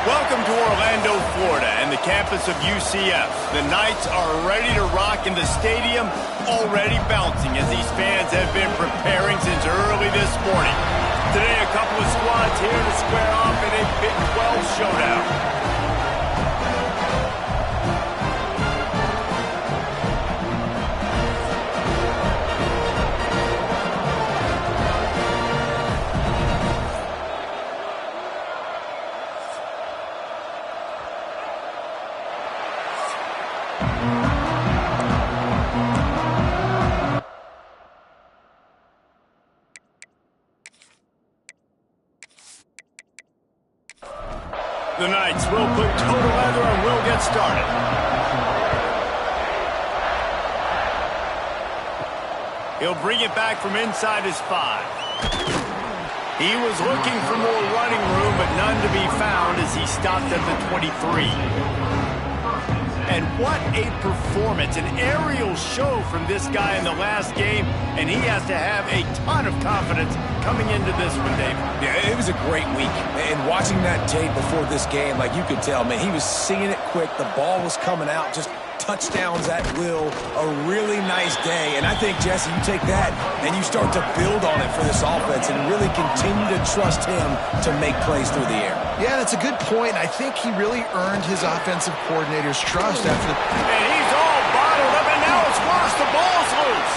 Welcome to Orlando, Florida, and the campus of UCF. The Knights are ready to rock in the stadium, already bouncing as these fans have been preparing since early this morning. Today, a couple of squads here to square off in a Big 12 showdown. The Knights will put total leather and will get started. He'll bring it back from inside his 5. He was looking for more running room, but none to be found as he stopped at the 23. And what a performance, an aerial show from this guy in the last game, and he has to have a ton of confidence coming into this one, Dave. Yeah, it was a great week, and watching that tape before this game, like you could tell, man, he was seeing it quick, the ball was coming out, just touchdowns at will, a really nice day. And I think, Jesse, you take that and you start to build on it for this offense and really continue to trust him to make plays through the air. Yeah, that's a good point. I think he really earned his offensive coordinator's trust after the... And he's all bottled up, and now it's worse. The ball's loose.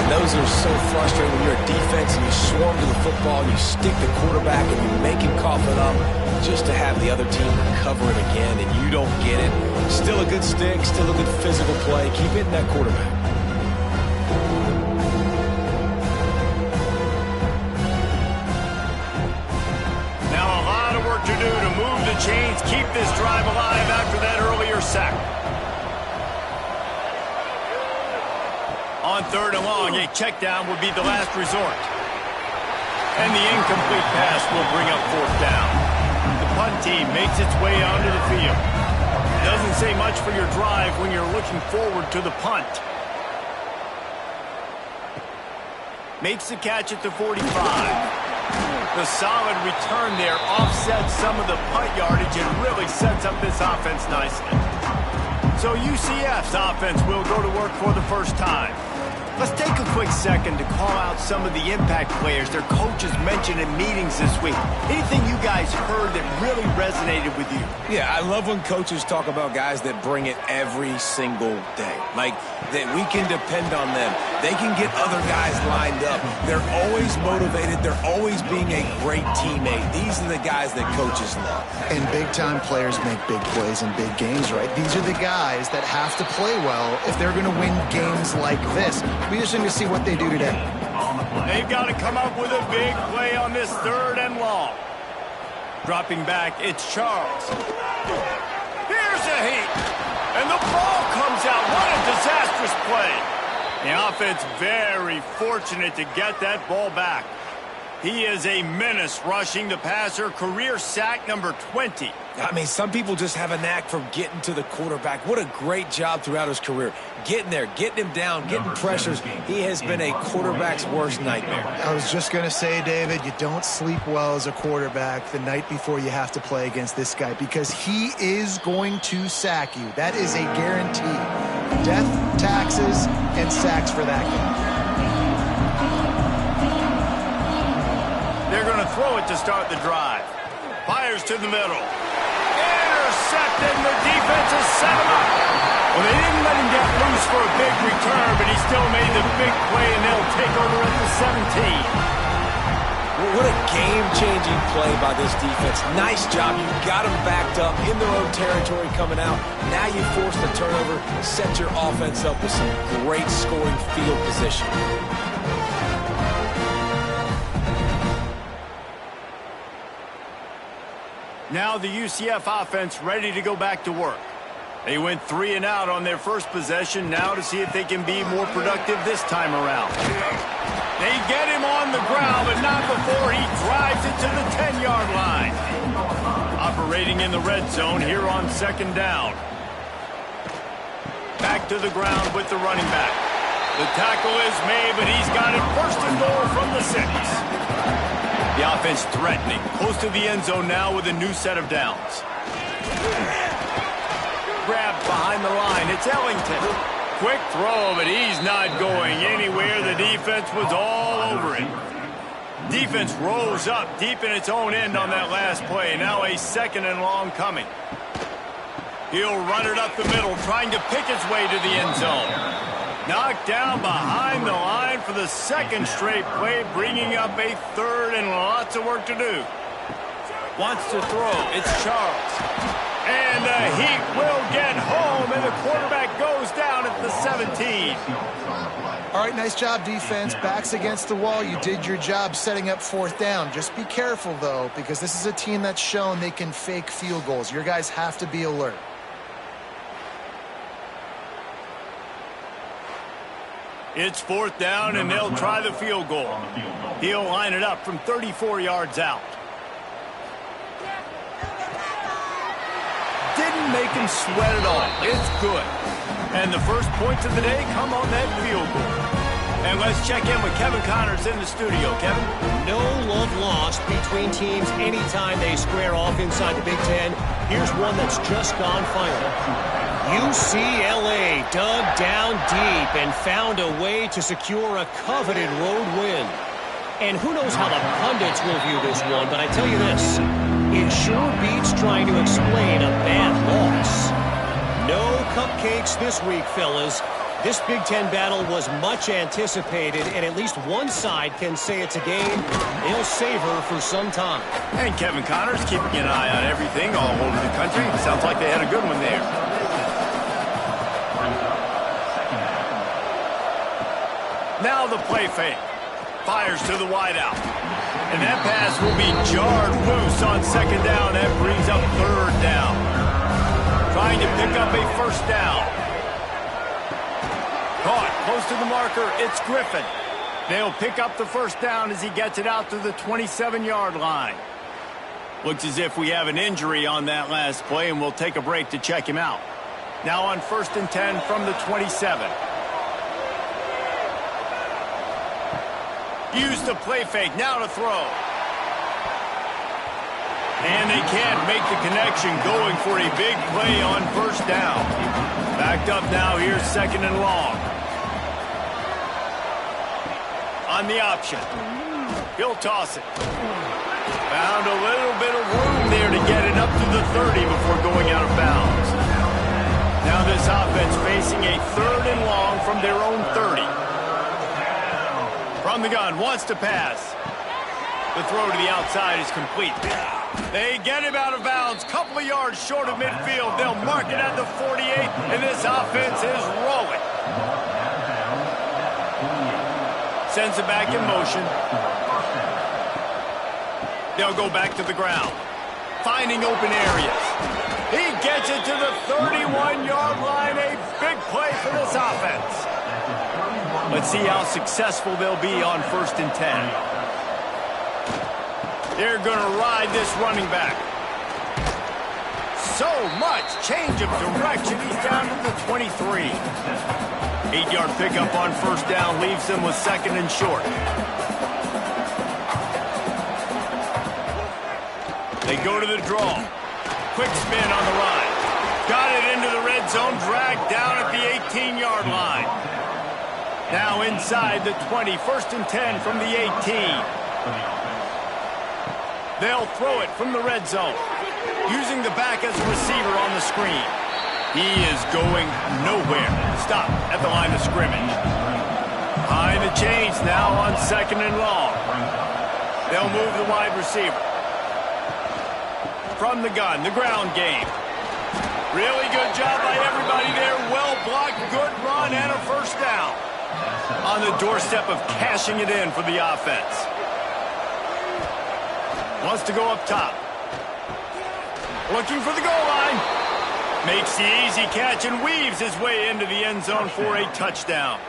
And those are so frustrating when you're a defense and you swarm to the football, you stick the quarterback and you make him cough it up just to have the other team recover it again, and you don't get it. Still a good stick, still a good physical play. Keep hitting that quarterback. Now a lot of work to do to move the chains, keep this drive alive after that earlier sack. On 3rd and long, a check down would be the last resort. And the incomplete pass will bring up 4th down. The punt team makes its way onto the field. Doesn't say much for your drive when you're looking forward to the punt. Makes the catch at the 45. The solid return there offsets some of the punt yardage and really sets up this offense nicely. So UCF's offense will go to work for the first time. Let's take a quick second to call out some of the impact players their coaches mentioned in meetings this week. Anything you guys heard that really resonated with you? Yeah, I love when coaches talk about guys that bring it every single day. Like, that we can depend on them. They can get other guys lined up. They're always motivated. They're always being a great teammate. These are the guys that coaches love. And big-time players make big plays in big games, right? These are the guys that have to play well if they're going to win games like this. We just need to see what they do today. They've got to come up with a big play on this 3rd and long. Dropping back, it's Charles. Here's a heat. And the ball comes out. What a disastrous play. The offense very fortunate to get that ball back. He is a menace rushing the passer. Career sack number 20. I mean, some people just have a knack for getting to the quarterback. What a great job throughout his career. Getting there, getting him down, getting pressures. He has been a quarterback's worst nightmare. I was just going to say, David, you don't sleep well as a quarterback the night before you have to play against this guy because he is going to sack you. That is a guarantee. Death, taxes, and sacks for that guy. They're going to throw it to start the drive. Fires to the middle. Intercepted, and the defense has set him up. Well, they didn't let him get loose for a big return, but he still made the big play, and they'll take over at the 17. What a game-changing play by this defense. Nice job. You got them backed up in their own territory coming out. Now you force the turnover, set your offense up with some great scoring field position. Now the UCF offense ready to go back to work. They went 3 and out on their first possession, now to see if they can be more productive this time around. They get him on the ground, but not before he drives it to the 10-yard line. Operating in the red zone here on second down. Back to the ground with the running back. The tackle is made, but he's got it first and goal from the 6. The offense threatening, close to the end zone now with a new set of downs. Grabbed behind the line, it's Ellington. Quick throw, but he's not going anywhere. The defense was all over him. Defense rolls up deep in its own end on that last play. Now a 2nd and long coming. He'll run it up the middle, trying to pick its way to the end zone. Knocked down behind the line for the 2nd straight play, bringing up a 3rd and lots of work to do. Wants to throw. It's Charles. And the Heat will get home, and the quarterback goes down at the 17. All right, nice job, defense. Backs against the wall. You did your job setting up 4th down. Just be careful, though, because this is a team that's shown they can fake field goals. Your guys have to be alert. It's 4th down, and they'll try the field goal. He'll line it up from 34 yards out. Didn't make him sweat at all. It's good. And the first points of the day come on that field goal. And let's check in with Kevin Connors in the studio. Kevin? No love lost between teams anytime they square off inside the Big Ten. Here's one that's just gone final. UCLA dug down deep and found a way to secure a coveted road win. And who knows how the pundits will view this one, but I tell you this, it sure beats trying to explain a bad loss. No cupcakes this week, fellas. This Big Ten battle was much anticipated, and at least one side can say it's a game they'll savor for some time. And Kevin Connors keeping an eye on everything all over the country. Sounds like they had a good one there. Now the play fake. Fires to the wideout. And that pass will be jarred loose on 2nd down. That brings up 3rd down. Trying to pick up a 1st down. Caught close to the marker. It's Griffin. They'll pick up the 1st down as he gets it out to the 27-yard line. Looks as if we have an injury on that last play, and we'll take a break to check him out. Now on 1st and 10 from the 27. Use the play fake, now to throw. And they can't make the connection, going for a big play on 1st down. Backed up now, here's 2nd and long. On the option. He'll toss it. Found a little bit of room there to get it up to the 30 before going out of bounds. Now this offense facing a 3rd and long from their own 30. From the gun, wants to pass. The throw to the outside is complete. They get him out of bounds, couple of yards short of midfield. They'll mark it at the 48, and this offense is rolling. Sends it back in motion. They'll go back to the ground, finding open areas. He gets it to the 31-yard line. A big play for this offense. Let's see how successful they'll be on 1st and 10. They're going to ride this running back. So much change of direction. He's down to the 23. 8-yard pickup on 1st down leaves them with 2nd and short. They go to the draw. Quick spin on the run. Got it into the red zone, dragged down at the 18-yard line. Now inside the 20, 1st and 10 from the 18. They'll throw it from the red zone, using the back as a receiver on the screen. He is going nowhere. Stop at the line of scrimmage. Behind the chains now on 2nd and long. They'll move the wide receiver. From the gun, the ground game. Really good job by everybody there. Well blocked, good run, and a first down. On the doorstep of cashing it in for the offense. Wants to go up top. Looking for the goal line. Makes the easy catch and weaves his way into the end zone for a touchdown.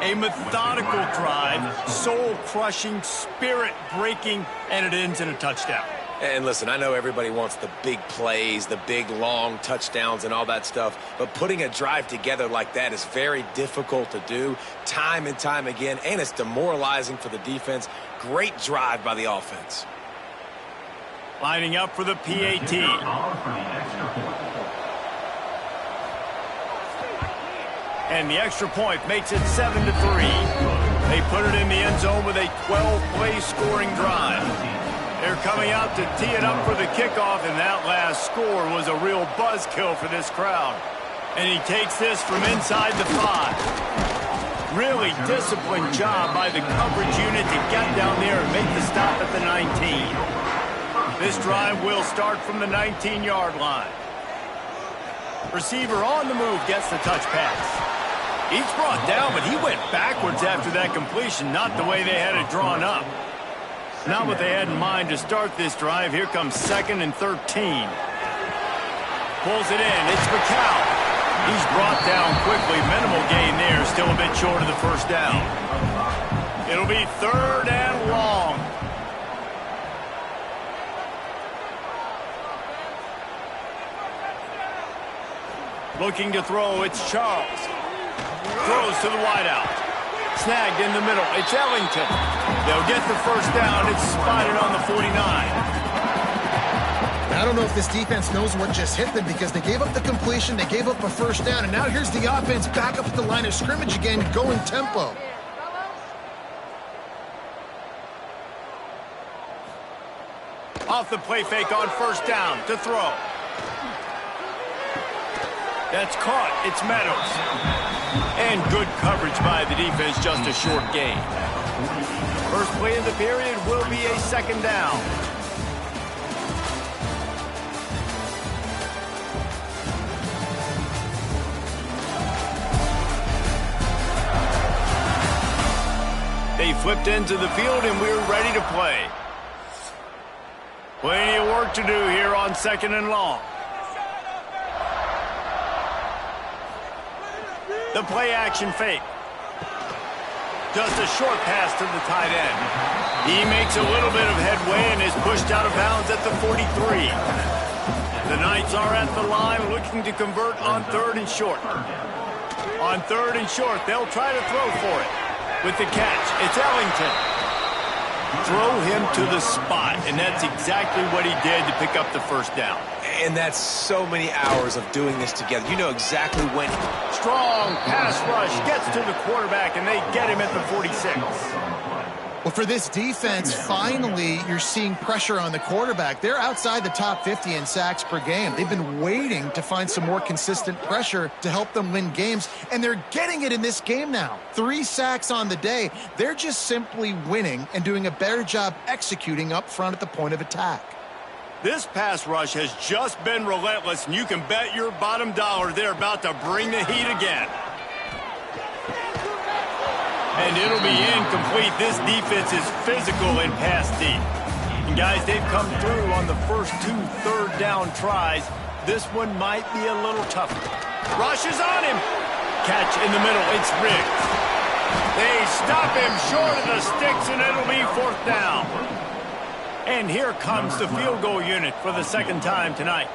A methodical drive, soul-crushing, spirit-breaking, and it ends in a touchdown. And listen, I know everybody wants the big plays, the big, long touchdowns and all that stuff, but putting a drive together like that is very difficult to do time and time again, and it's demoralizing for the defense. Great drive by the offense. Lining up for the PAT. And the extra point makes it 7-3. They put it in the end zone with a 12-play scoring drive. They're coming out to tee it up for the kickoff, and that last score was a real buzzkill for this crowd. And he takes this from inside the 5. Really disciplined job by the coverage unit to get down there and make the stop at the 19. This drive will start from the 19-yard line. Receiver on the move gets the touch pass. He's brought down, but he went backwards after that completion, not the way they had it drawn up. Not what they had in mind to start this drive. Here comes 2nd and 13. Pulls it in. It's McCown. He's brought down quickly. Minimal gain there. Still a bit short of the first down. It'll be 3rd and long. Looking to throw, it's Charles. Throws to the wideout. Snagged in the middle, it's Ellington. They'll get the first down, it's spotted on the 49. I don't know if this defense knows what just hit them because they gave up the completion, they gave up a first down, and now here's the offense back up at the line of scrimmage again, going tempo. Off the play fake on first down to throw. That's caught. It's Meadows. And good coverage by the defense, just a short gain. First play of the period will be a 2nd down. They flipped into the field and we're ready to play. Plenty of work to do here on 2nd and long. The play action fake. Just a short pass to the tight end. He makes a little bit of headway and is pushed out of bounds at the 43. The Knights are at the line looking to convert on 3rd and short. On 3rd and short, they'll try to throw for it. With the catch, it's Ellington. Throw him to the spot, and that's exactly what he did to pick up the first down. And that's so many hours of doing this together. You know exactly when. Strong pass rush gets to the quarterback, and they get him at the 46. Well, for this defense, finally, you're seeing pressure on the quarterback. They're outside the top 50 in sacks per game. They've been waiting to find some more consistent pressure to help them win games, and they're getting it in this game now. 3 sacks on the day. They're just simply winning and doing a better job executing up front at the point of attack. This pass rush has just been relentless, and you can bet your bottom dollar they're about to bring the heat again. And it'll be incomplete. This defense is physical and pass deep. And guys, they've come through on the first 2 third down tries. This one might be a little tougher. Rush is on him. Catch in the middle. It's Riggs. They stop him short of the sticks, and it'll be 4th down. And here comes the field goal unit for the 2nd time tonight.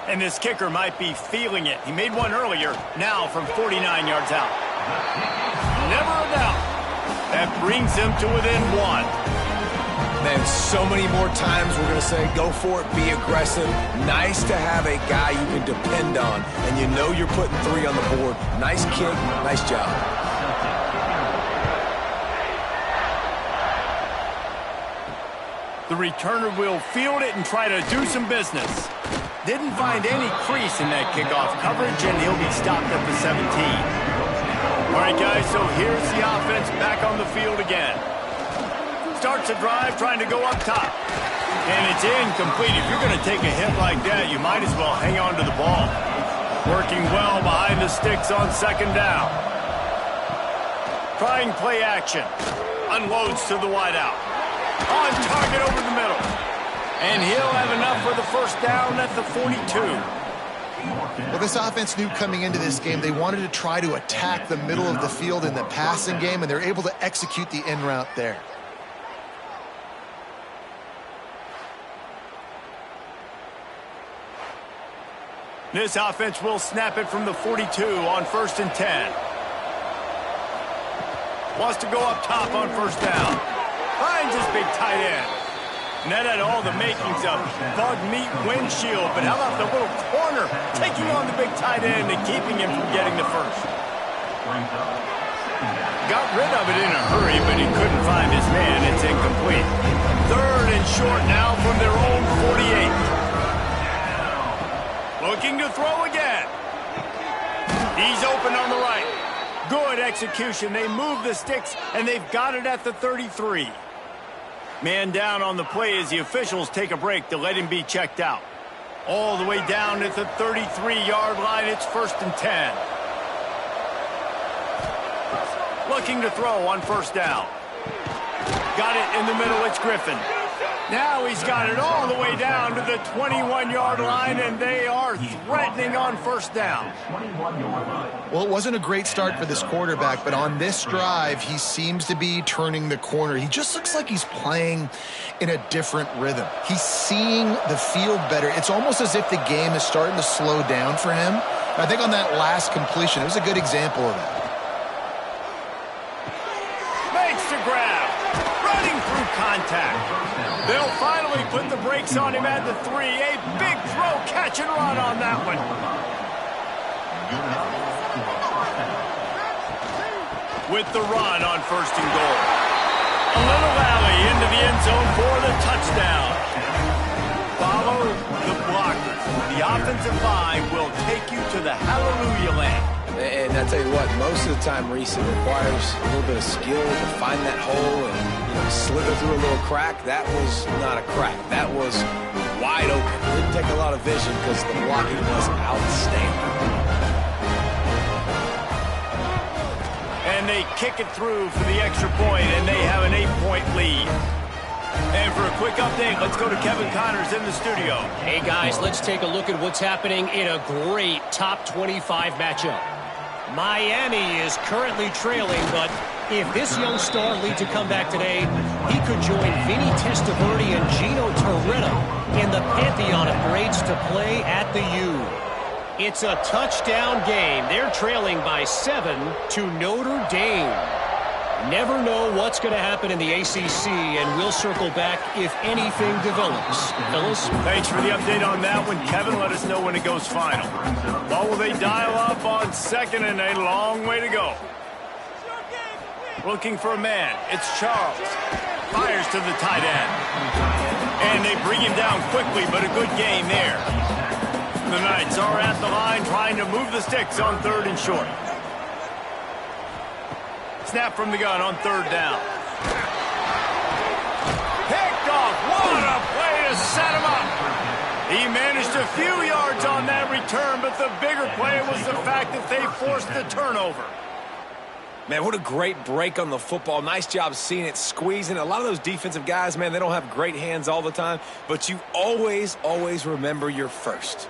And this kicker might be feeling it. He made one earlier, now from 49 yards out. Never a doubt. That brings him to within 1. Man, so many more times we're going to say, go for it, be aggressive. Nice to have a guy you can depend on, and you know you're putting 3 on the board. Nice kick, nice job. The returner will field it and try to do some business. Didn't find any crease in that kickoff coverage, and he'll be stopped at the 17. All right, guys, so here's the offense back on the field again. starts a drive trying to go up top. And it's incomplete. If you're going to take a hit like that, you might as well hang on to the ball. Working well behind the sticks on second down. Trying play action. Unloads to the wideout. On target over the middle. And he'll have enough for the first down at the 42. Well, this offense knew coming into this game they wanted to try to attack the middle of the field in the passing game, and they're able to execute the in route there. This offense will snap it from the 42 on 1st and 10. Wants to go up top on first down. Finds his big tight end. And that had all the makings of bug meat windshield, but how about the little corner taking on the big tight end and keeping him from getting the first? Got rid of it in a hurry, but he couldn't find his man. It's incomplete. 3rd and short now from their own 48. Looking to throw again. He's open on the right. Good execution. They move the sticks, and they've got it at the 33. Man down on the play as the officials take a break to let him be checked out. All the way down at the 33-yard line, it's 1st and 10. Looking to throw on first down. Got it in the middle, it's Griffin. Now he's got it all the way down to the 21-yard line, and they are threatening on first down. Well, it wasn't a great start for this quarterback, but on this drive, he seems to be turning the corner. He just looks like he's playing in a different rhythm. He's seeing the field better. It's almost as if the game is starting to slow down for him. I think on that last completion, it was a good example of that. Makes the grab. Running through contact. They'll finally put the brakes on him at the 3. A big throw, catch and run on that one. With the run on 1st and goal. A little alley into the end zone for the touchdown. Follow the blockers. The offensive line will take you to the hallelujah land. And I tell you what, most of the time, Reese, it requires a little bit of skill to find that hole and slither through a little crack. That was not a crack. That was wide open. It didn't take a lot of vision because the blocking was outstanding. And they kick it through for the extra point, and they have an 8-point lead. And for a quick update, let's go to Kevin Connors in the studio. Hey, guys, let's take a look at what's happening in a great top 25 matchup. Miami is currently trailing, but if this young star leads a comeback today, he could join Vinny Testaverde and Gino Torretta in the pantheon of greats to play at the U. It's a touchdown game. They're trailing by 7 to Notre Dame. Never know what's going to happen in the ACC, and we'll circle back if anything develops. Fellas? Thanks for the update on that one, Kevin. Let us know when it goes final. Well, will they dial up on second, and a long way to go. Looking for a man. It's Charles. Fires to the tight end. And they bring him down quickly, but a good game there. The Knights are at the line trying to move the sticks on 3rd and short. Snap from the gun on 3rd down. Picked off. What a play to set him up. He managed a few yards on that return, but the bigger play was the fact that they forced the turnover. Man, what a great break on the football. Nice job seeing it, squeezing. A lot of those defensive guys, man, they don't have great hands all the time, but you always, always remember your first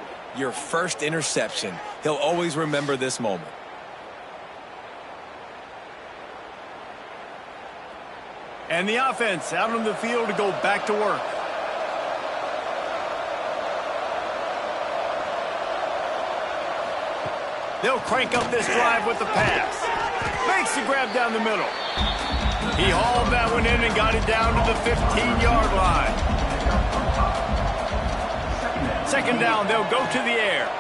interception. He'll always remember this moment. And the offense out on the field to go back to work. They'll crank up this drive with the pass. Makes the grab down the middle. He hauled that one in and got it down to the 15-yard line. 2nd down, they'll go to the air.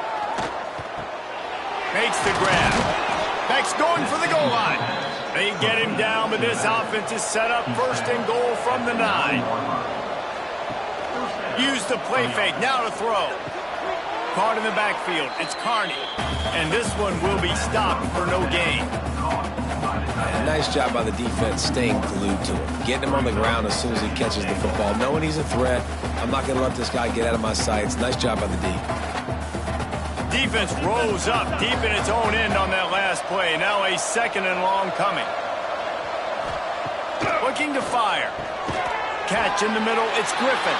Makes the grab. Beck's going for the goal line. They get him down, but this offense is set up 1st and goal from the 9. Use the play fake, now to throw. Caught in the backfield, it's Carney. And this one will be stopped for no gain. And nice job by the defense staying glued to him, getting him on the ground as soon as he catches the football, knowing he's a threat. I'm not going to let this guy get out of my sights. Nice job by the D. Defense rose up deep in its own end on that last play. Now a 2nd and long coming. Looking to fire. Catch in the middle. It's Griffin.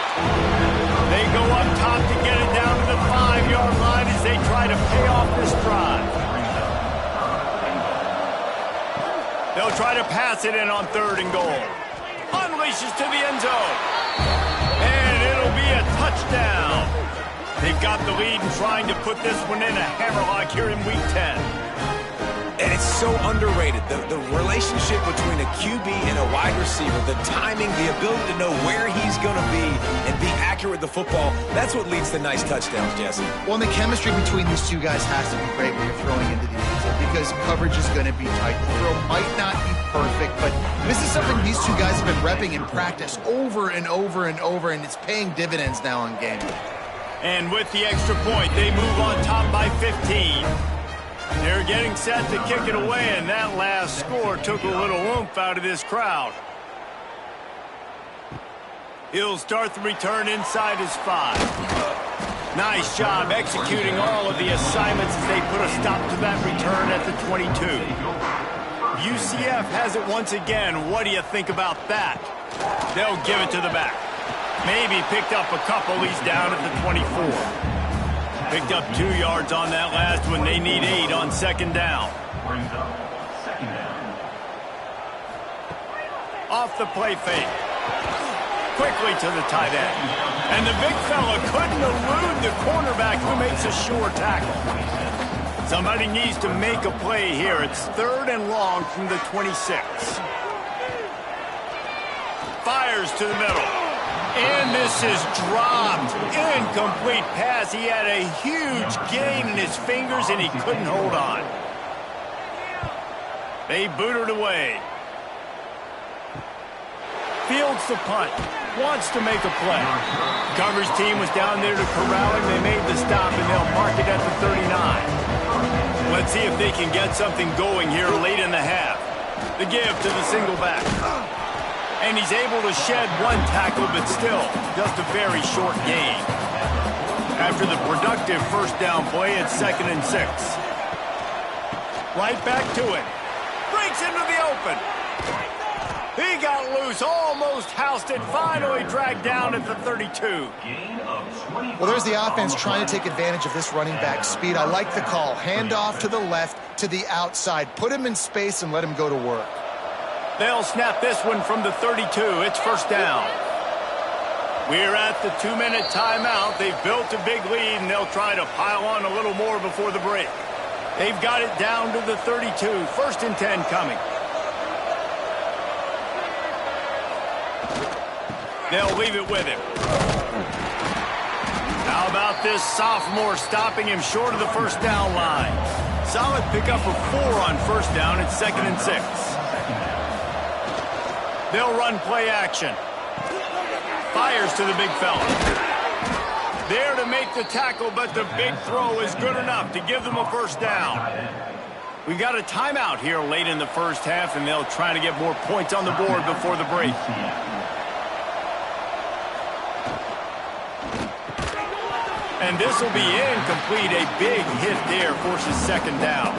They go up top to get it down to the 5-yard line as they try to pay off this drive. They'll try to pass it in on 3rd and goal. Unleashes to the end zone. And it'll be a touchdown. They've got the lead and trying to put this one in a hammerlock here in Week 10. And it's so underrated. The relationship between a QB and a wide receiver, the timing, the ability to know where he's going to be and be accurate with the football, that's what leads to nice touchdowns, Jesse. Well, and the chemistry between these two guys has to be great when you're throwing into the end zone because coverage is going to be tight. The throw might not be perfect, but this is something these two guys have been repping in practice over and over and over, and it's paying dividends now in game. And with the extra point, they move on top by 15. They're getting set to kick it away, and that last score took a little oomph out of this crowd. He'll start the return inside his 5. Nice job executing all of the assignments as they put a stop to that return at the 22. UCF has it once again. What do you think about that? They'll give it to the back. Maybe picked up a couple. He's down at the 24. Picked up 2 yards on that last one. They need 8 on 2nd down. Off the play fake. Quickly to the tight end. And the big fella couldn't elude the cornerback who makes a sure tackle. Somebody needs to make a play here. It's 3rd and long from the 26. Fires to the middle. And this is dropped. Incomplete pass. He had a huge gain in his fingers, and he couldn't hold on. They boot it away. Fields the punt. Wants to make a play. Coverage team was down there to corral him. They made the stop, and they'll mark it at the 39. Let's see if they can get something going here late in the half. The give to the single back. And he's able to shed 1 tackle, but still just a very short gain. After the productive 1st down play, it's 2nd and 6. Right back to it. Breaks into the open. He got loose, almost housed it, finally dragged down at the 32. Well, there's the offense trying to take advantage of this running back speed. I like the call. Hand off to the left, to the outside. Put him in space and let him go to work. They'll snap this one from the 32. It's 1st down. We're at the 2-minute timeout. They've built a big lead, and they'll try to pile on a little more before the break. They've got it down to the 32. 1st and 10 coming. They'll leave it with him. How about this sophomore stopping him short of the 1st down line? Solid pickup of 4 on 1st down. It's 2nd and 6. They'll run play action. Fires to the big fella. There to make the tackle, but the big throw is good enough to give them a 1st down. We've got a timeout here late in the 1st half, and they'll try to get more points on the board before the break. And this will be incomplete. A big hit there forces 2nd down.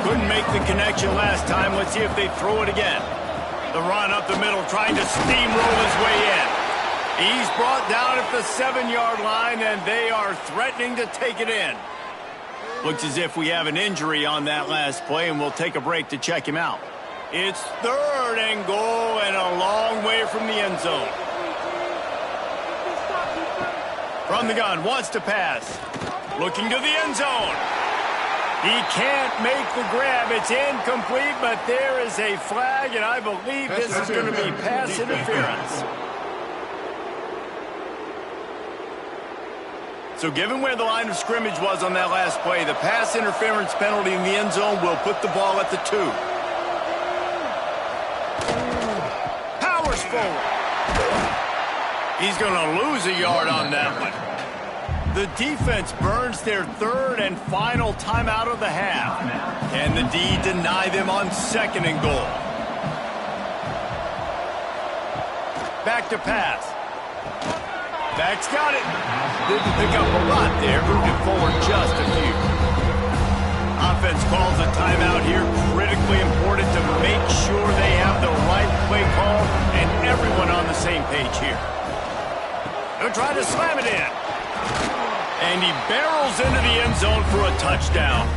Couldn't make the connection last time. Let's see if they throw it again. The run up the middle, trying to steamroll his way in. He's brought down at the 7-yard line, and they are threatening to take it in. Looks as if we have an injury on that last play, and we'll take a break to check him out. It's 3rd and goal, and a long way from the end zone. From the gun, wants to pass. Looking to the end zone. He can't make the grab. It's incomplete, but there is a flag, and I believe this is going to be pass interference. So given where the line of scrimmage was on that last play, the pass interference penalty in the end zone will put the ball at the 2. Powers forward. He's going to lose a yard on that one. The defense burns their third and final timeout of the half. Can the D deny them on 2nd and goal? Back to pass. Back's got it. Didn't pick up a lot there. Moved it forward just a few. Offense calls a timeout here. Critically important to make sure they have the right play call and everyone on the same page here. They'll try to slam it in. And he barrels into the end zone for a touchdown.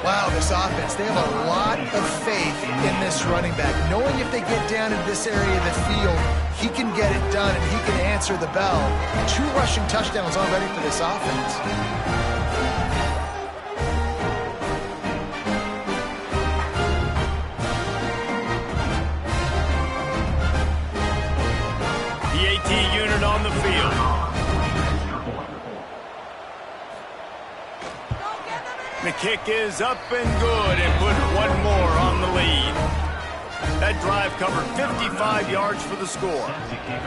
Wow, this offense, they have a lot of faith in this running back. Knowing if they get down in this area of the field, he can get it done and he can answer the bell. 2 rushing touchdowns already for this offense. The AT unit on the field. The kick is up and good and put one more on the lead. That drive covered 55 yards for the score.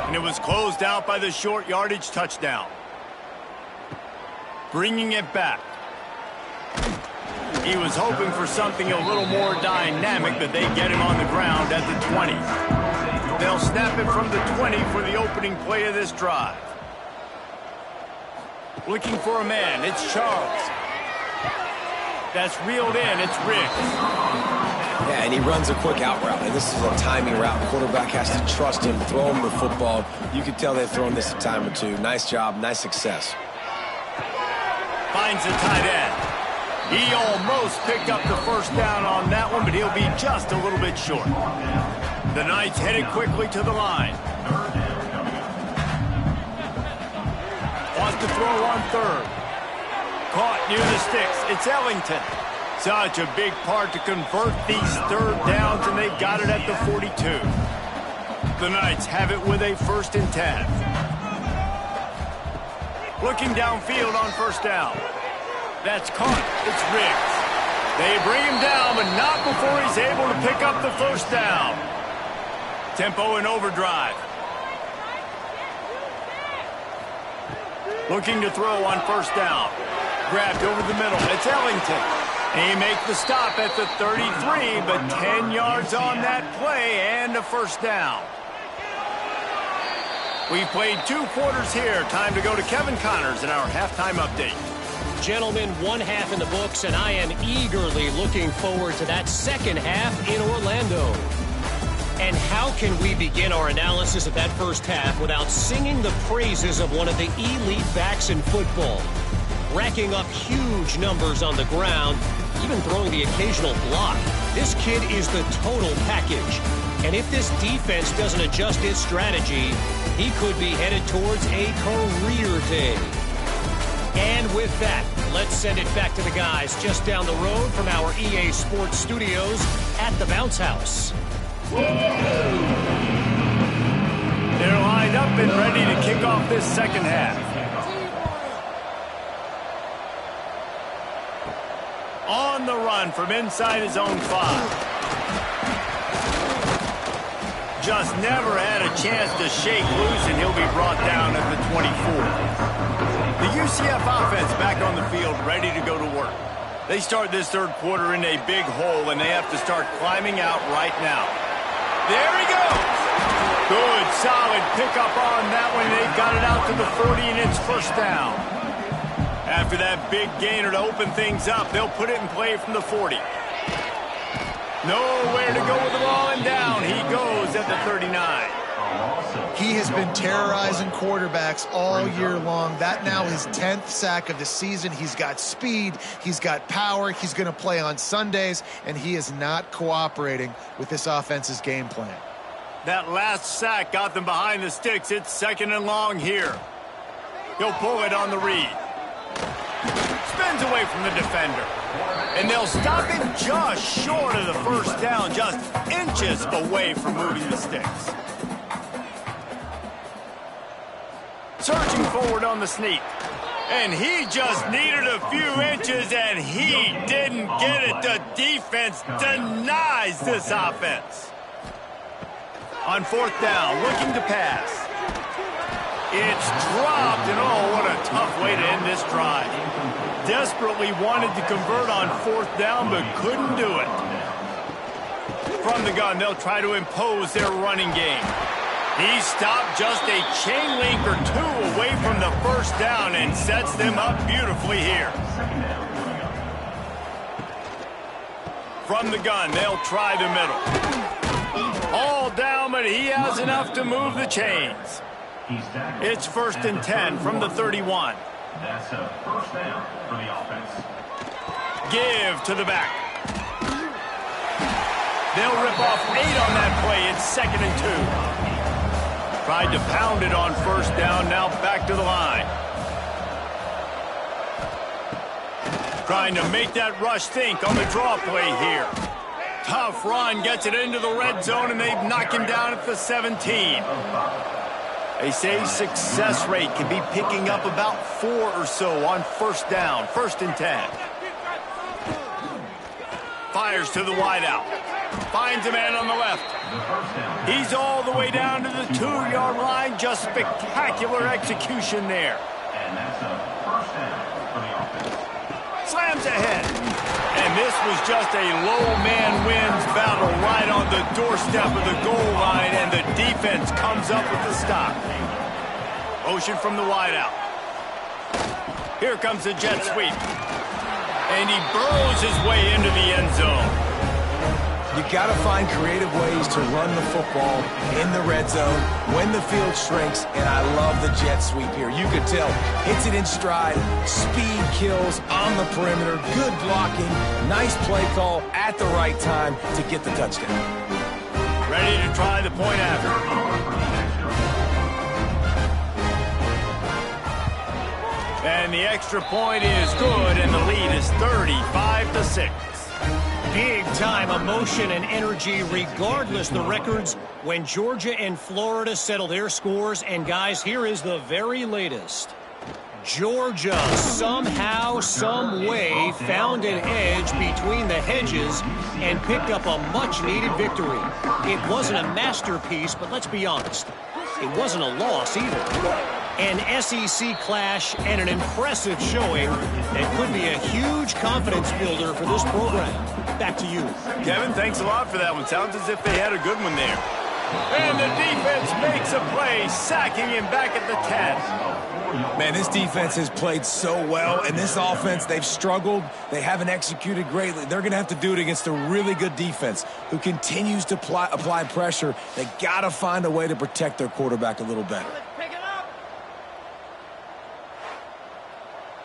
And it was closed out by the short yardage touchdown. Bringing it back. He was hoping for something a little more dynamic, but they get him on the ground at the 20. They'll snap it from the 20 for the opening play of this drive. Looking for a man, it's Charles. That's reeled in, it's Riggs. Yeah, and he runs a quick out route, and this is a timing route. The quarterback has to trust him, throw him the football. You can tell they've thrown this a time or two. Nice job, nice success. Finds the tight end. He almost picked up the first down on that one, but he'll be just a little bit short. The Knights headed quickly to the line. Wants to throw on 3rd. Caught near the sticks. It's Ellington. Such a big part to convert these 3rd downs, and they got it at the 42. The Knights have it with a 1st and 10. Looking downfield on 1st down. That's caught. It's Riggs. They bring him down, but not before he's able to pick up the 1st down. Tempo in overdrive. Looking to throw on 1st down. Grabbed over the middle. It's Ellington. He makes the stop at the 33, but 10 yards on that play and a 1st down. We played 2 quarters here. Time to go to Kevin Connors in our halftime update. Gentlemen, 1 half in the books, and I am eagerly looking forward to that 2nd half in Orlando. And how can we begin our analysis of that 1st half without singing the praises of one of the elite backs in football? Racking up huge numbers on the ground, even throwing the occasional block. This kid is the total package. And if this defense doesn't adjust its strategy, he could be headed towards a career day. And with that, let's send it back to the guys just down the road from our EA Sports Studios at the Bounce House. They're lined up and ready to kick off this 2nd half. On the run from inside his own 5. Just never had a chance to shake loose, and he'll be brought down at the 24. The UCF offense back on the field, ready to go to work. They start this 3rd quarter in a big hole, and they have to start climbing out right now. There he goes. Good, solid pickup on that one. They've got it out to the 40, and it's 1st down. After that big gainer to open things up, they'll put it in play from the 40. Nowhere to go with the ball, and down he goes at the 39. He has been terrorizing quarterbacks all year long. That now his 10th sack of the season. He's got speed. He's got power. He's going to play on Sundays, and he is not cooperating with this offense's game plan. That last sack got them behind the sticks. It's 2nd and long here. He'll pull it on the read. Spins away from the defender. And they'll stop him just short of the 1st down, just inches away from moving the sticks. Surging forward on the sneak. And he just needed a few inches, and he didn't get it. The defense denies this offense. On 4th down, looking to pass. It's dropped, and oh, what a tough way to end this drive. Desperately wanted to convert on 4th down, but couldn't do it. From the gun, they'll try to impose their running game. He stopped just a chain link or two away from the 1st down and sets them up beautifully here. From the gun, they'll try the middle. All down, but he has enough to move the chains. It's 1st and 10 from the 31. That's a 1st down for the offense. Give to the back. They'll rip off 8 on that play. It's 2nd and 2. Tried to pound it on 1st down, now back to the line. Trying to make that rush think on the draw play here. Tough run, gets it into the red zone, and they've knocked him down at the 17. They say success rate can be picking up about 4 or so on 1st down, 1st and 10. Fires to the wideout. Finds a man on the left. He's all the way down to the 2-yard line. Just spectacular execution there. And that's a 1st down for the offense. Slams ahead. And this was just a low man wins battle right on the doorstep of the goal line, and the defense comes up with the stop. Motion from the wideout. Here comes the jet sweep. And he burrows his way into the end zone. You got to find creative ways to run the football in the red zone when the field shrinks, and I love the jet sweep here. You can tell, hits it in stride, speed kills on the perimeter, good blocking, nice play call at the right time to get the touchdown. Ready to try the point after. And the extra point is good, and the lead is 35-6. Big-time emotion and energy regardless the records when Georgia and Florida settle their scores. And, guys, here is the very latest. Georgia somehow, some way found an edge between the hedges and picked up a much-needed victory. It wasn't a masterpiece, but let's be honest, it wasn't a loss either. An SEC clash and an impressive showing that could be a huge confidence builder for this program. Back to you. Kevin, thanks a lot for that one. Sounds as if they had a good one there. And the defense makes a play, sacking him back at the 10. Man, this defense has played so well, and this offense, they've struggled. They haven't executed greatly. They're going to have to do it against a really good defense who continues to apply pressure. They got to find a way to protect their quarterback a little better.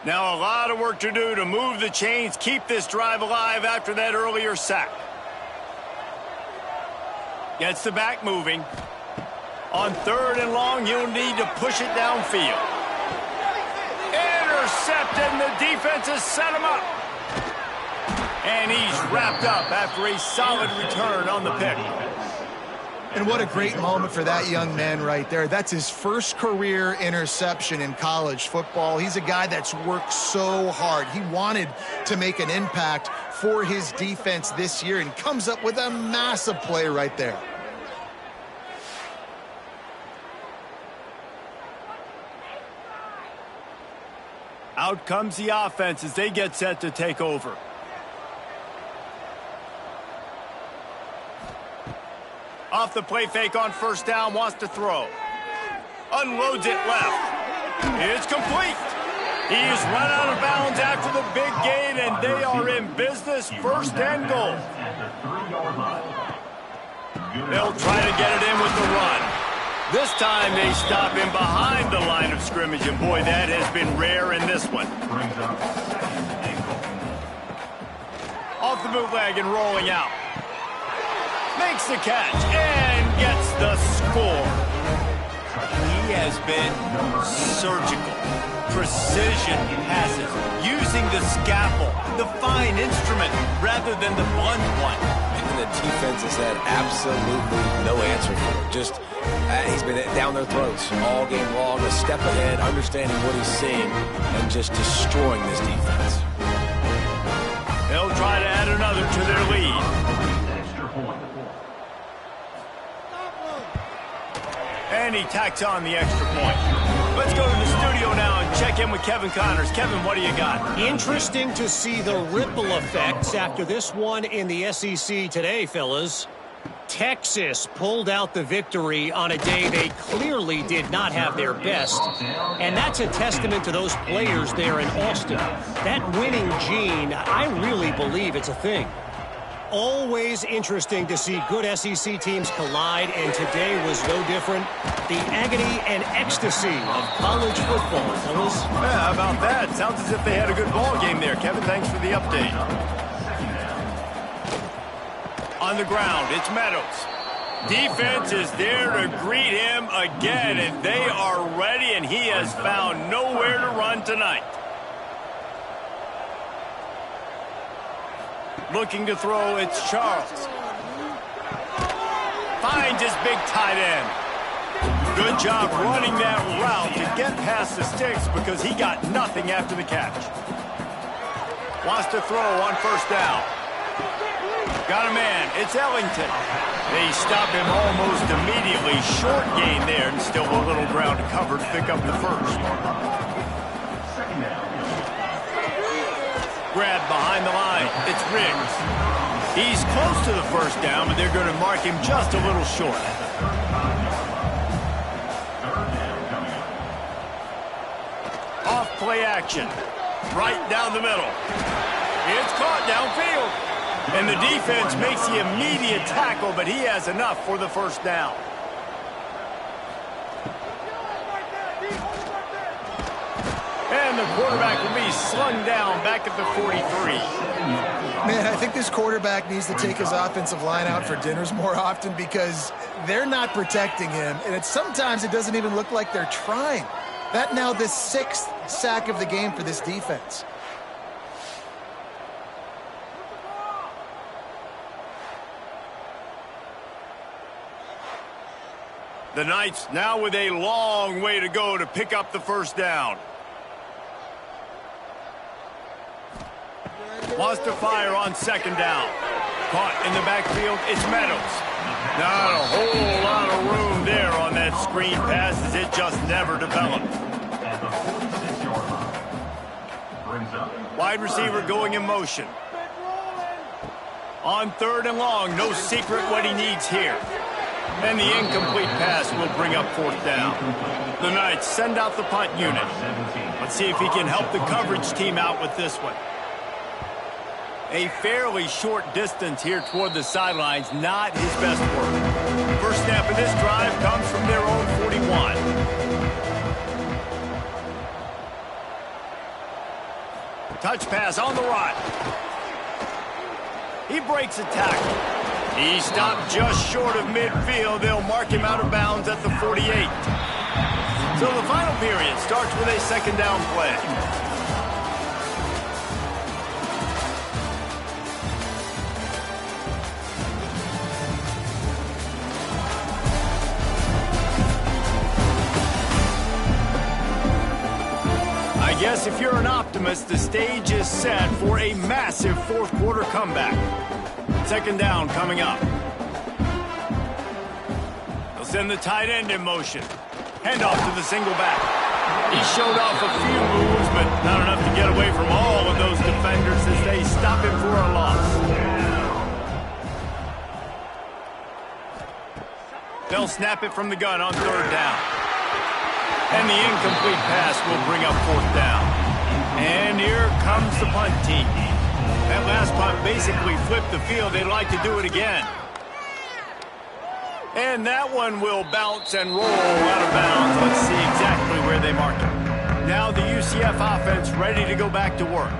Now a lot of work to do to move the chains, keep this drive alive after that earlier sack. Gets the back moving. On 3rd and long, he'll need to push it downfield. Intercepted, and the defense has set him up. And he's wrapped up after a solid return on the pick. And what a great moment for that young man right there. That's his first career interception in college football. He's a guy that's worked so hard. He wanted to make an impact for his defense this year and comes up with a massive play right there. Out comes the offense as they get set to take over. Off the play fake on 1st down, wants to throw. Unloads it left. It's complete. He's run out of bounds after the big gain, and they are in business, 1st and goal. They'll try to get it in with the run. This time they stop him behind the line of scrimmage, and boy, that has been rare in this one. Off the bootleg and rolling out. Makes the catch and gets the score. He has been surgical. Precision passes, using the scalpel, the fine instrument, rather than the blunt one. And the defense has had absolutely no answer for it. Just, he's been down their throats all game long, a step ahead, understanding what he's seeing, and just destroying this defense. They'll try to add another to their lead. And he tacks on the extra point. Let's go to the studio now and check in with Kevin Connors. Kevin, what do you got? Interesting to see the ripple effects after this one in the SEC today, fellas. Texas pulled out the victory on a day they clearly did not have their best. And that's a testament to those players there in Austin. That winning gene, I really believe it's a thing. Always interesting to see good SEC teams collide, and today was no different. The agony and ecstasy of college football, fellas. Yeah, how about that? Sounds as if they had a good ball game there. Kevin, thanks for the update. On the ground, it's Meadows. Defense is there to greet him again, and they are ready, and he has found nowhere to run tonight. Looking to throw, it's Charles. Finds his big tight end. Good job running that route to get past the sticks because he got nothing after the catch. Wants to throw on first down. Got a man. It's Ellington. They stop him almost immediately. Short gain there and still a little ground to cover to pick up the first. Grab behind the line. It's Riggs. He's close to the first down, but they're going to mark him just a little short. Off play action. Right down the middle. It's caught downfield. And the defense makes the immediate tackle, but he has enough for the first down. And the quarterback will be slung down back at the 43. Man, I think this quarterback needs to take his offensive line out for dinners more often because they're not protecting him. And sometimes it doesn't even look like they're trying. That now the 6th sack of the game for this defense. The Knights now with a long way to go to pick up the first down. Wants to fire on second down. Caught in the backfield, it's Meadows. Not a whole lot of room there on that screen pass as it just never developed. Wide receiver going in motion. On third and long, no secret what he needs here. And the incomplete pass will bring up fourth down. The Knights send out the punt unit. Let's see if he can help the coverage team out with this one. A fairly short distance here toward the sidelines, not his best work. First snap of this drive comes from their own 41. Touch pass on the run. He breaks a tackle. He stopped just short of midfield. They'll mark him out of bounds at the 48. So the final period starts with a second down play. I guess if you're an optimist, the stage is set for a massive fourth quarter comeback. Second down coming up. They'll send the tight end in motion. Handoff to the single back. He showed off a few moves, but not enough to get away from all of those defenders as they stop him for a loss. They'll snap it from the gun on third down. And the incomplete pass will bring up fourth down. And here comes the punt team. That last punt basically flipped the field. They'd like to do it again. And that one will bounce and roll out of bounds. Let's see exactly where they mark it. Now the UCF offense ready to go back to work.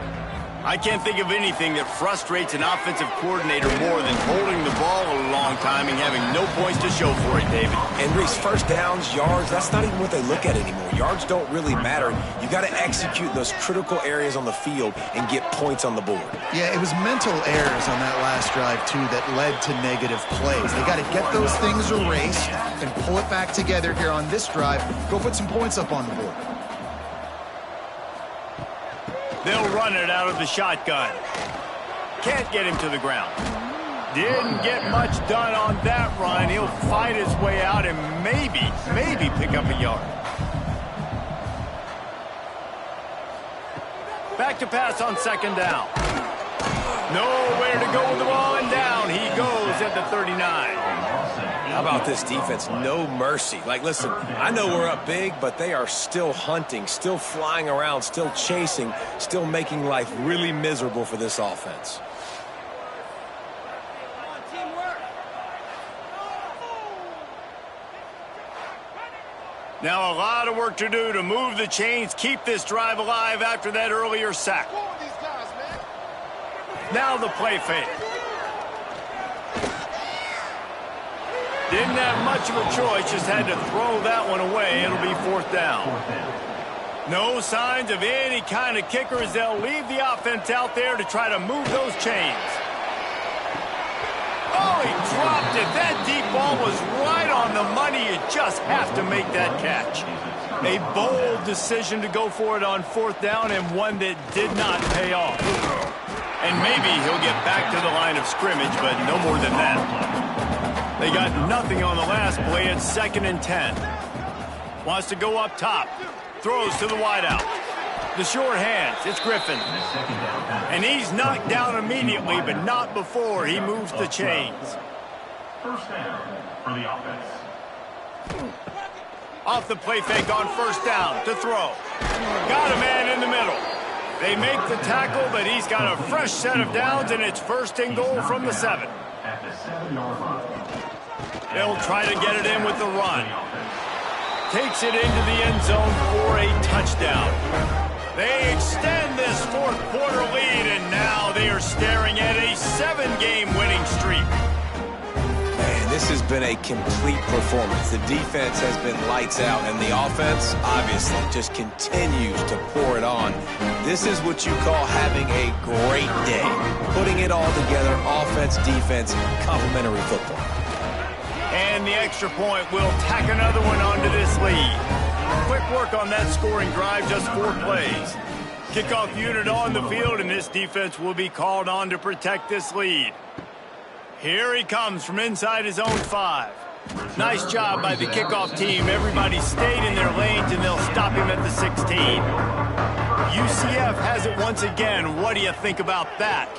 I can't think of anything that frustrates an offensive coordinator more than holding the ball a long time and having no points to show for it, David. And Reese, first downs, yards, that's not even what they look at anymore. Yards don't really matter. You got to execute those critical areas on the field and get points on the board. Yeah, it was mental errors on that last drive, too, that led to negative plays. They got to get those things erased and pull it back together here on this drive. Go put some points up on the board. They'll run it out of the shotgun. Can't get him to the ground. Didn't get much done on that run. He'll fight his way out and maybe pick up a yard. Back to pass on second down. Nowhere to go with the ball, and down he goes at the 39. How about this defense? No mercy. Like, listen, I know we're up big, but they are still hunting, still flying around, still chasing, still making life really miserable for this offense. Now a lot of work to do to move the chains, keep this drive alive after that earlier sack. Now the play fake. Didn't have much of a choice, just had to throw that one away. It'll be fourth down. No signs of any kind of kickers. They'll leave the offense out there to try to move those chains. Oh, he dropped it. That deep ball was right on the money. You just have to make that catch. A bold decision to go for it on fourth down, and one that did not pay off. And maybe he'll get back to the line of scrimmage, but no more than that. They got nothing on the last play. It's 2nd and 10. Wants to go up top. Throws to the wideout. The short hands. It's Griffin. And he's knocked down immediately, but not before he moves the chains. First down for the offense. Off the play fake on first down to throw. Got a man in the middle. They make the tackle, but he's got a fresh set of downs, and it's 1st and goal from the 7. At the 7-yard line. They'll try to get it in with the run. Takes it into the end zone for a touchdown. They extend this fourth quarter lead, and now they are staring at a 7-game winning streak. Man, this has been a complete performance. The defense has been lights out, and the offense, obviously, just continues to pour it on. This is what you call having a great day. Putting it all together, offense, defense, complementary football. And the extra point will tack another one onto this lead. Quick work on that scoring drive, just 4 plays. Kickoff unit on the field, and this defense will be called on to protect this lead. Here he comes from inside his own 5. Nice job by the kickoff team. Everybody stayed in their lanes, and they'll stop him at the 16. UCF has it once again. What do you think about that?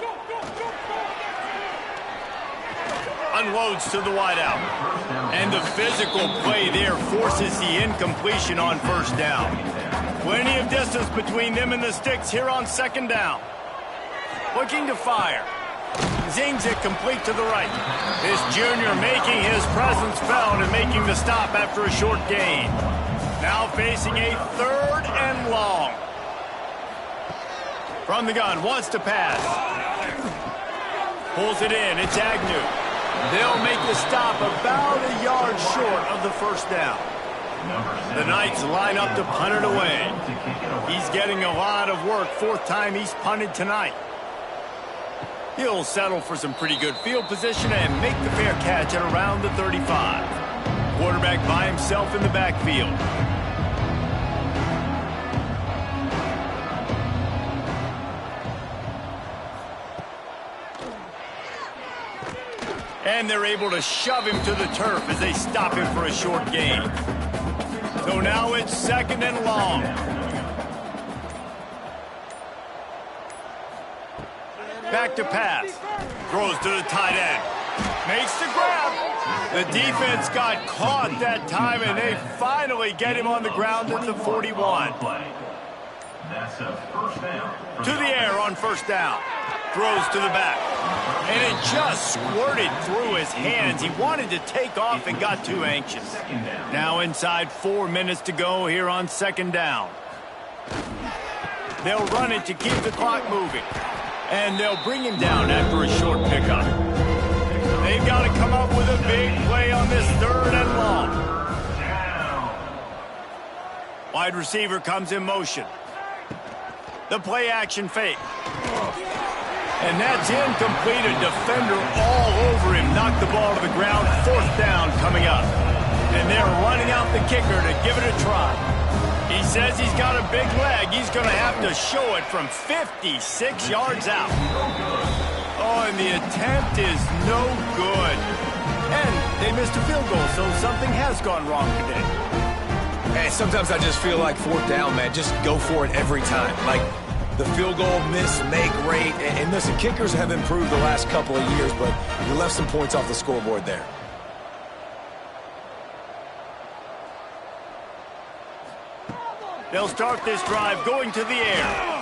Unloads to the wideout. And the physical play there forces the incompletion on first down. Plenty of distance between them and the sticks here on second down. Looking to fire. Zings it complete to the right. This junior making his presence felt and making the stop after a short gain. Now facing a 3rd and long. From the gun, wants to pass. Pulls it in, it's Agnew. They'll make the stop about a yard short of the first down. The Knights line up to punt it away. He's getting a lot of work. 4th time he's punted tonight. He'll settle for some pretty good field position and make the fair catch at around the 35. Quarterback by himself in the backfield. And they're able to shove him to the turf as they stop him for a short gain. So now it's 2nd and long. Back to pass. Throws to the tight end. Makes the grab. The defense got caught that time, and they finally get him on the ground at the 41. That's a first down. To the air on first down. Throws to the back. And it just squirted through his hands. He wanted to take off and got too anxious. Now inside 4 minutes to go here on second down. They'll run it to keep the clock moving. And they'll bring him down after a short pickup. They've got to come up with a big play on this 3rd and long. Wide receiver comes in motion. The play action fake. And that's incomplete. A defender all over him. Knocked the ball to the ground. 4th down coming up. And they're running out the kicker to give it a try. He says he's got a big leg. He's going to have to show it from 56 yards out. Oh, and the attempt is no good. And they missed a field goal, so something has gone wrong today. Hey, sometimes I just feel like 4th down, man. Just go for it every time. Like, The field goal miss make rate. And listen, kickers have improved the last couple of years, but you left some points off the scoreboard there. They'll start this drive going to the air.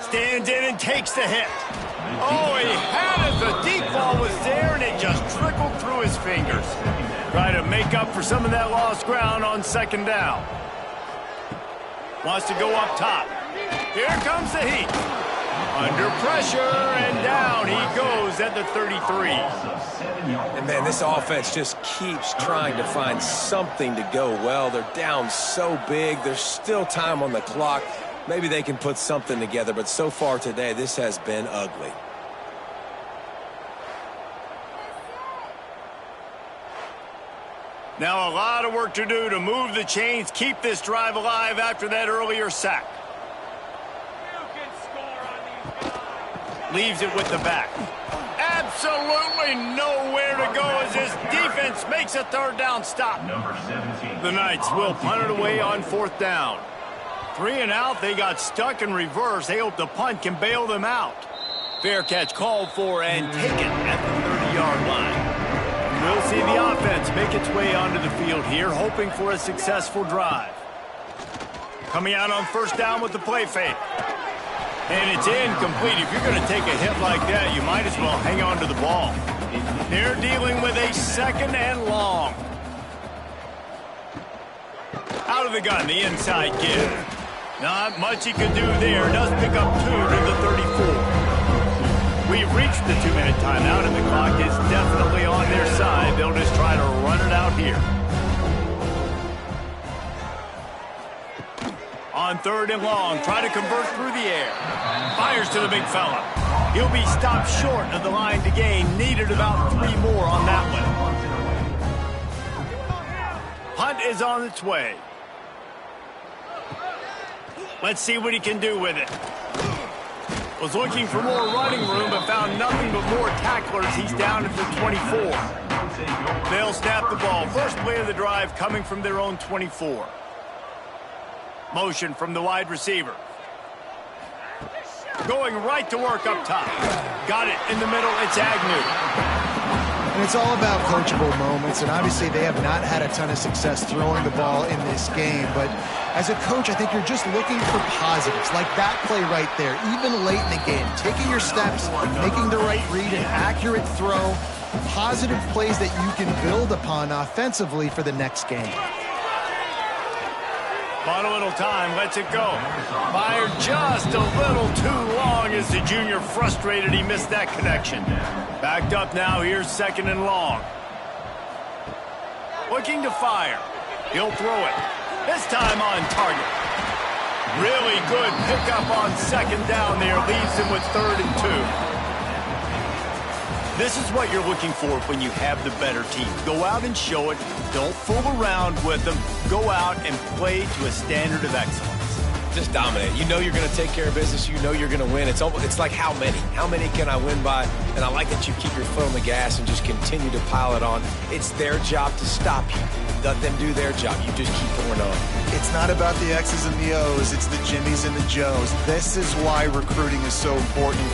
Stands in and takes the hit. Oh, he had it. The deep ball was there, and it just trickled through his fingers. Try to make up for some of that lost ground on second down. Wants to go up top. Here comes the heat. Under pressure, and down he goes at the 33. And, man, this offense just keeps trying to find something to go well. They're down so big. There's still time on the clock. Maybe they can put something together, but so far today, this has been ugly. Now a lot of work to do to move the chains, keep this drive alive after that earlier sack. Leaves it with the back. Absolutely nowhere to go as this defense makes a third down stop. Number 17. The Knights will punt it away on fourth down. 3 and out, they got stuck in reverse. They hope the punt can bail them out. Fair catch called for and taken at the 30-yard line. We'll see the offense make its way onto the field here, hoping for a successful drive. Coming out on first down with the play fake. And it's incomplete. If you're going to take a hit like that, you might as well hang on to the ball. They're dealing with a second and long. Out of the gun, the inside give. Not much he could do there. Does pick up 2 to the 34. We've reached the 2-minute timeout, and the clock is definitely on their side. They'll just try to run it out here. On third and long, try to convert through the air. Fires to the big fella. He'll be stopped short of the line to gain. Needed about 3 more on that one. Punt is on its way. Let's see what he can do with it. Was looking for more running room, but found nothing but more tacklers. He's down at the 24. They'll snap the ball. First play of the drive coming from their own 24. Motion from the wide receiver. Going right to work up top. Got it in the middle. It's Agnew. And it's all about coachable moments, and obviously they have not had a ton of success throwing the ball in this game. But as a coach, I think you're just looking for positives, like that play right there, even late in the game. Taking your steps, making the right read, an accurate throw, positive plays that you can build upon offensively for the next game. Bought a little time, lets it go. Fired just a little too long as the junior frustrated he missed that connection. Backed up now, here's second and long. Looking to fire. He'll throw it. This time on target. Really good pickup on second down there. Leaves him with third and 2. This is what you're looking for when you have the better team. Go out and show it. Don't fool around with them. Go out and play to a standard of excellence. Just dominate. You know you're going to take care of business. You know you're going to win. It's like how many? How many can I win by? And I like that you keep your foot on the gas and just continue to pile it on. It's their job to stop you. Let them do their job. You just keep going on. It's not about the X's and the O's. It's the Jimmies and the Joes. This is why recruiting is so important in college.